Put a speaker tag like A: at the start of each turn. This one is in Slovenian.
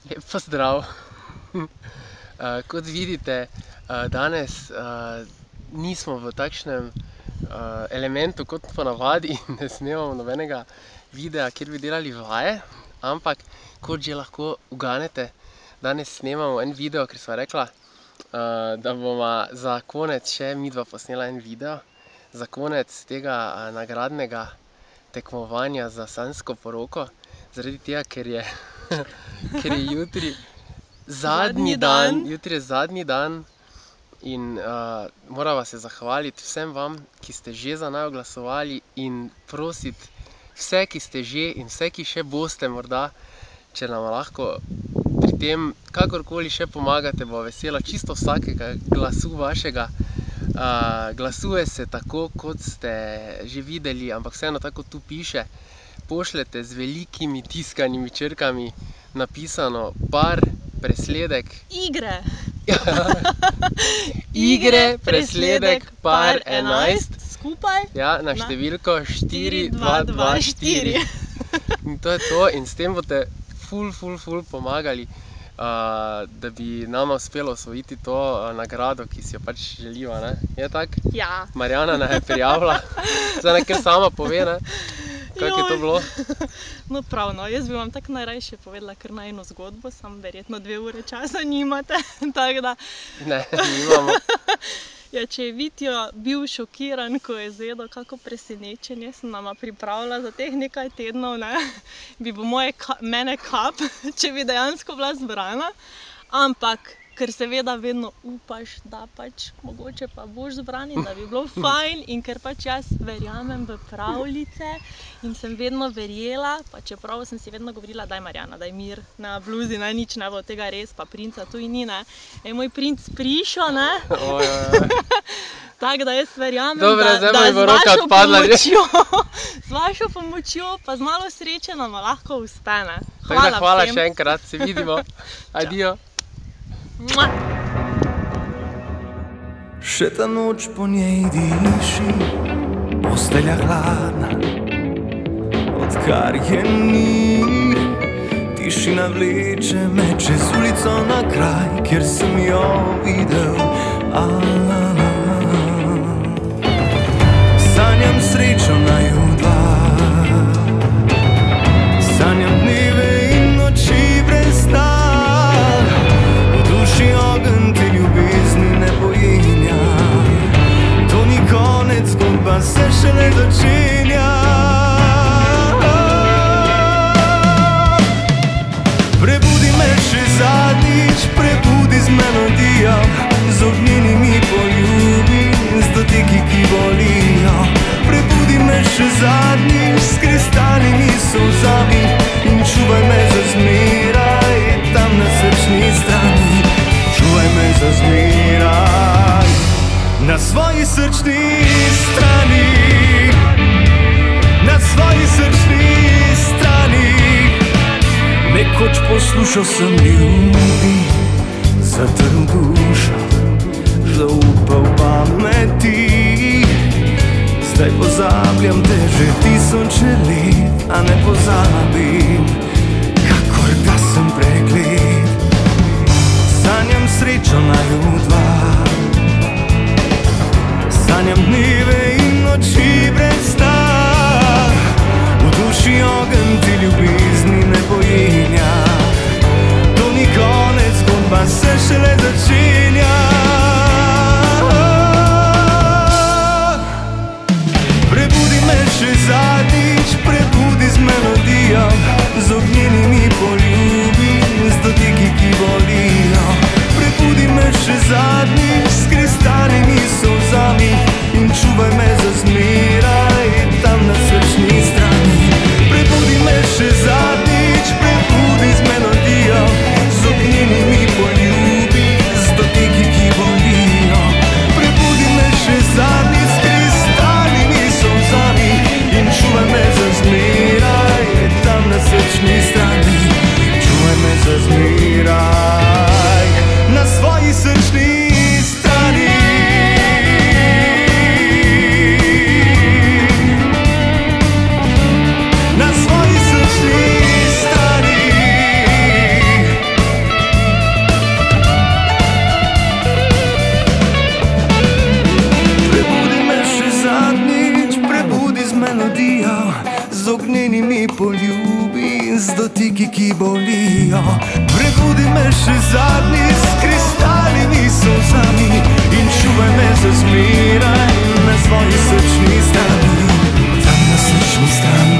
A: Lep pozdrav. Kot vidite, danes nismo v takšnem elementu kot ponavadi in ne snemamo nobenega videa, kjer bi delali vaje, ampak kot že lahko uganete, danes snemamo en video, ker sva rekla, da bova za konec še midva posnela en video, za konec tega nagradnega tekmovanja za sanjsko poroko, zaradi tega, ker je jutri zadnji dan in morava se zahvaliti vsem vam, ki ste že za naju glasovali, in prositi vse, ki ste že, in vse, ki še boste morda, če nam lahko pri tem kakorkoli še pomagate, bova vesela čisto vsakega glasu vašega. Glasuje se tako, kot ste že videli, ampak vseeno tako kot tu piše. Pošljete z velikimi tiskanimi črkami napisano par presledek
B: igre.
A: Igre presledek par 11
B: skupaj
A: na številko 4224. In to je to, in s tem boste ful pomagali, da bi nama uspelo osvojiti to nagrado, ki si jo pač želiva, ne? Je tako?
B: Ja.
A: Marjana nas je prijavila. Zdaj naj kar sama pove, ne? Kako je to bilo?
B: No prav, no, jaz bi vam tako najrajše povedala kar na eno zgodbo, samo verjetno 2 ure časa nimate, tako da...
A: Ne, nimamo.
B: Ja, če je Vitjo bil šokiran, ko je izvedel, kako presenečenje sem nama pripravila za teh nekaj tednov, ne, bi bo mene kap, če bi dejansko bila zbrana, ampak ker seveda vedno upaš, da pač mogoče pa boš zbran in da bi bilo fajn, in ker pač jaz verjamem v pravljice in sem vedno verjela, pa čeprav sem si vedno govorila, daj Marjana, daj mir, na bluzi, ne, nič ne bo od tega res, pa princa tu in ni, ne, je moj princ prišel, ne, tako da jaz verjamem, z vašo pomočjo, pa z malo sreče nama lahko uspe, ne.
A: Hvala še enkrat, se vidimo, adijo.
C: Še ta noč po njej diši, postelja hladna, odkar je ni. Tišina vleče me čez ulico na kraj, kjer sem jo videl. Sanjam srečo naju dva, sanjam dneve in noči brez sna. Ogenj te ljubezni ne pojenja, to ni konec, zgodba se šele začenja. Prebudi me še zadnjič, prebudi z melodijo, z ognjenimi poljubi, z dotiki, ki bolijo. Prebudi me še zadnjič, s kristalnimi solzami, in čuvaj me za zmeraj, tam na srčni strani. Čuvaj me za zmeraj, na svoji srčni strani, na svoji srčni strani. Nekoč poslušal sem ljubi, zatrl dušo, zaupal pameti. Zdaj pozabljam te že 1000 let, a ne pozabim, kakor da sem preklet. Sanjam srečo naju dva, sanjam dneve in noči brez sna. V duši ogenj te ljubezni ne pojenja, to ni konec, zgodba se šele začenja. Prebudi me še zadnjič, prebudi z melodijo, z ognjenimi poljubi, z dotiki, ki bolijo. Prebudi me še zadnjič, s kristalnimi solzami, in čuvaj me za zmeraj, tam na srčni strani. Prebudi me še zadnjič, prebudi z melodijo, z ognjenimi poljubi, z dotiki, ki bolijo. Prebudi me še zadnjič, s kristalnimi solzami, in čuvaj me za zmeraj, tam na srčni strani. Čuvaj me za zmeraj, na svoji srčni strani. z dotiki, ki bolijo. Prebudi me še zadnjič s kristalnimi solzami in čuvaj me za zmeraj na svoji srčni strani. Tam na srčni strani.